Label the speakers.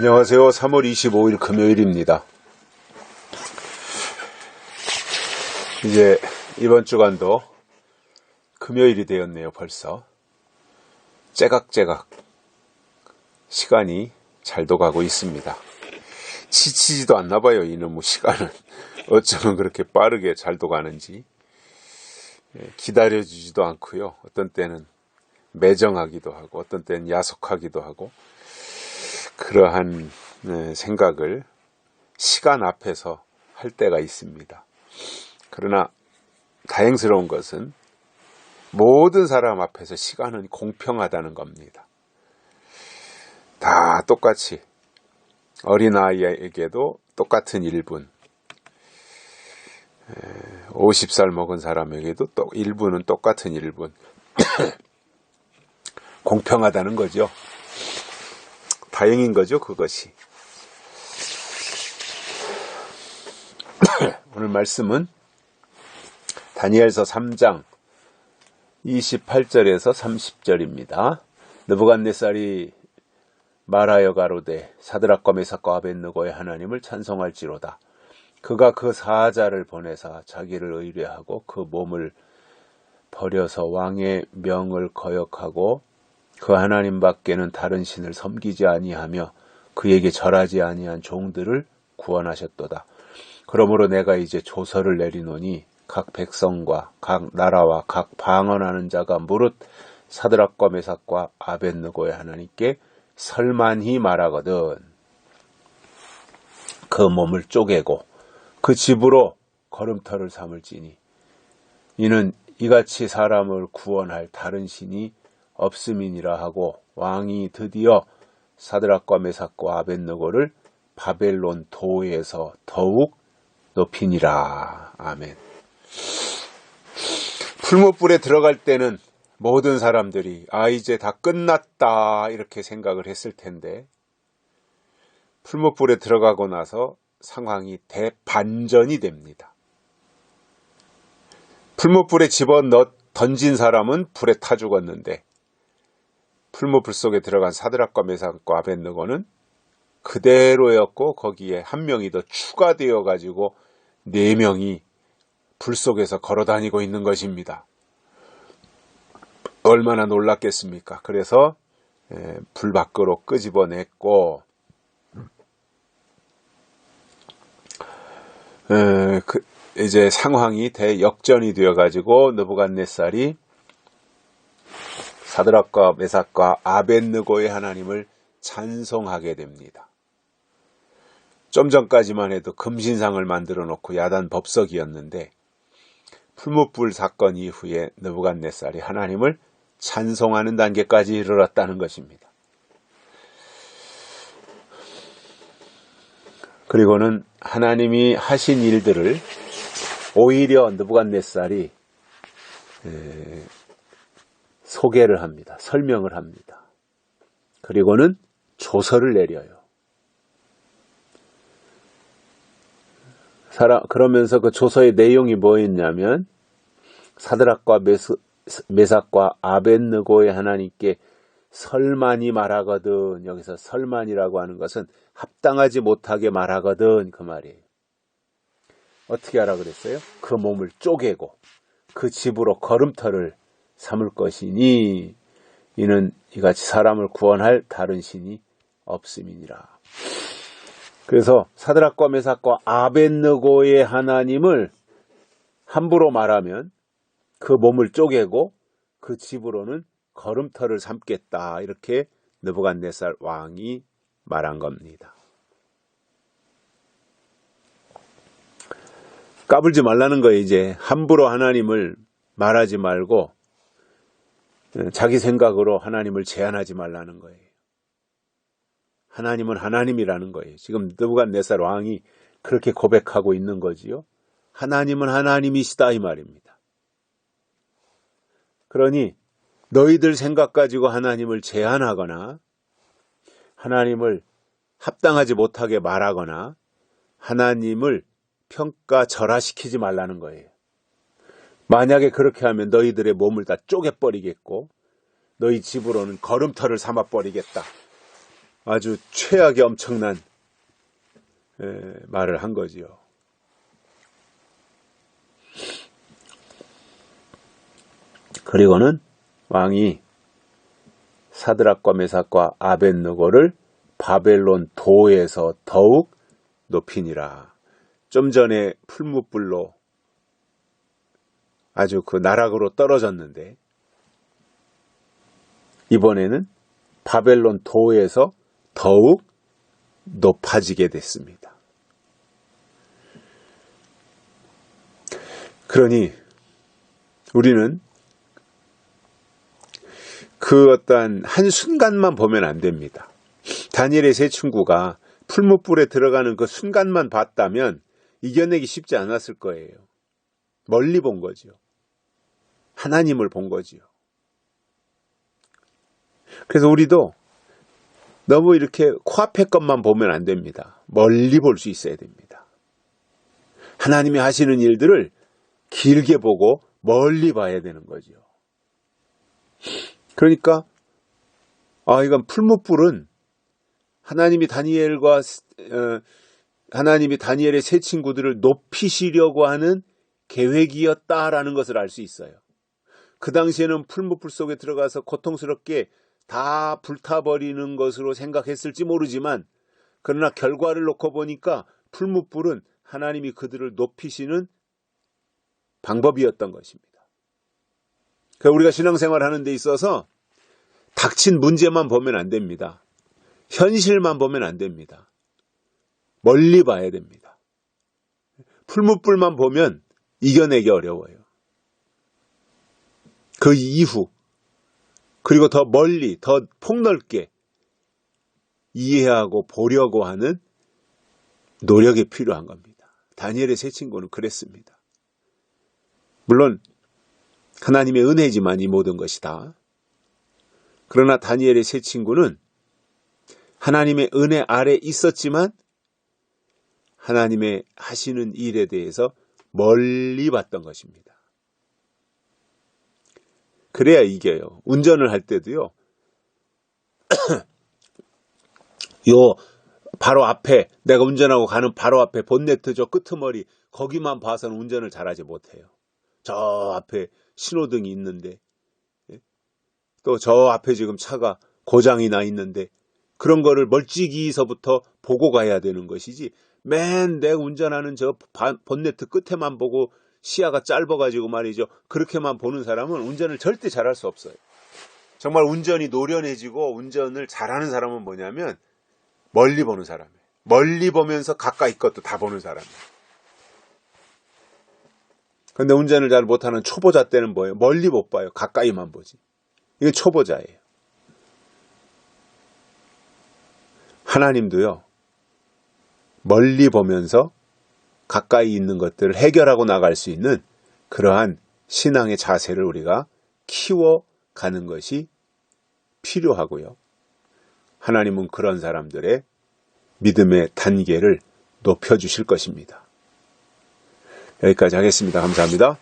Speaker 1: 안녕하세요. 3월 25일 금요일입니다. 이제 이번 주간도 금요일이 되었네요. 벌써 째각째각 시간이 잘도 가고 있습니다. 지치지도 않나 봐요. 이놈의 시간은 어쩌면 그렇게 빠르게 잘도 가는지. 기다려주지도 않고요. 어떤 때는 매정하기도 하고 어떤 때는 야속하기도 하고 그러한 생각을 시간 앞에서 할 때가 있습니다. 그러나 다행스러운 것은 모든 사람 앞에서 시간은 공평하다는 겁니다. 다 똑같이 어린아이에게도 똑같은 1분, 50살 먹은 사람에게도 또 1분은 똑같은 1분. 공평하다는 거죠. 다행인 거죠, 그것이. 오늘 말씀은 다니엘서 3장 28절에서 30절입니다. 느부갓네살이 말하여 가로되 사드락과 메삭과 아벳느고의 하나님을 찬송할지로다. 그가 그 사자를 보내사 자기를 의뢰하고 그 몸을 버려서 왕의 명을 거역하고 그 하나님 밖에는 다른 신을 섬기지 아니하며 그에게 절하지 아니한 종들을 구원하셨도다. 그러므로 내가 이제 조서를 내리노니 각 백성과 각 나라와 각 방언하는 자가 무릇 사드락과 메삭과 아벳느고의 하나님께 설만히 말하거든 그 몸을 쪼개고 그 집으로 걸음터를 삼을지니 이는 이같이 사람을 구원할 다른 신이 없음이니라 하고 왕이 드디어 사드락과 메삭과 아벳느고를 바벨론 도에서 더욱 높이니라. 아멘. 풀무불에 들어갈 때는 모든 사람들이 이제 다 끝났다 이렇게 생각을 했을 텐데 풀무불에 들어가고 나서 상황이 대반전이 됩니다. 풀무불에 던진 사람은 불에 타 죽었는데 풀무불 속에 들어간 사드락과 메삭과 아벳느고는 그대로였고 거기에 한 명이 더 추가되어 가지고 4명이 불 속에서 걸어다니고 있는 것입니다. 얼마나 놀랐겠습니까? 그래서 불 밖으로 끄집어냈고 이제 상황이 대역전이 되어 가지고 느부갓네살이 사드락과 메삭과 아벳느고의 하나님을 찬송하게 됩니다. 좀 전까지만 해도 금신상을 만들어 놓고 야단 법석이었는데 풀무불 사건 이후에 느부갓네살이 하나님을 찬송하는 단계까지 이르렀다는 것입니다. 그리고는 하나님이 하신 일들을 오히려 느부갓네살이 소개를 합니다. 설명을 합니다. 그리고는 조서를 내려요. 그러면서 그 조서의 내용이 뭐였냐면 사드락과 메삭과 아벳느고의 하나님께 설만히 말하거든. 여기서 설만이라고 하는 것은 합당하지 못하게 말하거든 그 말이에요. 어떻게 하라 그랬어요? 그 몸을 쪼개고 그 집으로 걸음터를 삼을 것이니 이는 이같이 사람을 구원할 다른 신이 없음이니라. 그래서 사드락과 메삭과 아벳느고의 하나님을 함부로 말하면 그 몸을 쪼개고 그 집으로는 걸음터를 삼겠다. 이렇게 느부갓네살 왕이 말한 겁니다. 까불지 말라는 거예요. 이제 함부로 하나님을 말하지 말고 자기 생각으로 하나님을 제한하지 말라는 거예요. 하나님은 하나님이라는 거예요. 지금 느부갓네살 왕이 그렇게 고백하고 있는 거지요. 하나님은 하나님이시다 이 말입니다. 그러니 너희들 생각 가지고 하나님을 제한하거나 하나님을 합당하지 못하게 말하거나 하나님을 평가절하시키지 말라는 거예요. 만약에 그렇게 하면 너희들의 몸을 다 쪼개버리겠고 너희 집으로는 걸음터를 삼아버리겠다. 아주 최악의 엄청난 말을 한 거지요. 그리고는 왕이 사드락과 메삭과 아벳느고를 바벨론 도에서 더욱 높이니라. 좀 전에 풀무불로 아주 그 나락으로 떨어졌는데 이번에는 바벨론 도에서 더욱 높아지게 됐습니다. 그러니 우리는 그 어떠한 한순간만 보면 안 됩니다. 다니엘의 세 친구가 풀무불에 들어가는 그 순간만 봤다면 이겨내기 쉽지 않았을 거예요. 멀리 본 거죠. 하나님을 본 거지요. 그래서 우리도 너무 이렇게 코앞의 것만 보면 안 됩니다. 멀리 볼 수 있어야 됩니다. 하나님이 하시는 일들을 길게 보고 멀리 봐야 되는 거죠. 그러니까 이건 풀무불은 하나님이 다니엘의 세 친구들을 높이시려고 하는 계획이었다라는 것을 알 수 있어요. 그 당시에는 풀무불 속에 들어가서 고통스럽게 다 불타버리는 것으로 생각했을지 모르지만 그러나 결과를 놓고 보니까 풀무불은 하나님이 그들을 높이시는 방법이었던 것입니다. 그러니까 우리가 신앙생활 하는 데 있어서 닥친 문제만 보면 안 됩니다. 현실만 보면 안 됩니다. 멀리 봐야 됩니다. 풀무불만 보면 이겨내기 어려워요. 그 이후 그리고 더 멀리 더 폭넓게 이해하고 보려고 하는 노력이 필요한 겁니다. 다니엘의 세 친구는 그랬습니다. 물론 하나님의 은혜지만 이 모든 것이다. 그러나 다니엘의 세 친구는 하나님의 은혜 아래 있었지만 하나님의 하시는 일에 대해서 멀리 봤던 것입니다. 그래야 이겨요. 운전을 할 때도요. 바로 앞에 내가 운전하고 가는 바로 앞에 본네트 저 끄트머리 거기만 봐서는 운전을 잘하지 못해요. 저 앞에 신호등이 있는데 또 저 앞에 지금 차가 고장이 나 있는데 그런 거를 멀찍이서부터 보고 가야 되는 것이지 맨 내가 운전하는 저 본네트 끝에만 보고 시야가 짧아가지고 말이죠. 그렇게만 보는 사람은 운전을 절대 잘할 수 없어요. 정말 운전이 노련해지고 운전을 잘하는 사람은 뭐냐면 멀리 보는 사람이에요. 멀리 보면서 가까이 것도 다 보는 사람이에요. 그런데 운전을 잘 못하는 초보자 때는 뭐예요? 멀리 못 봐요. 가까이만 보지. 이건 초보자예요. 하나님도요. 멀리 보면서 가까이 있는 것들을 해결하고 나갈 수 있는 그러한 신앙의 자세를 우리가 키워가는 것이 필요하고요. 하나님은 그런 사람들의 믿음의 단계를 높여주실 것입니다. 여기까지 하겠습니다. 감사합니다.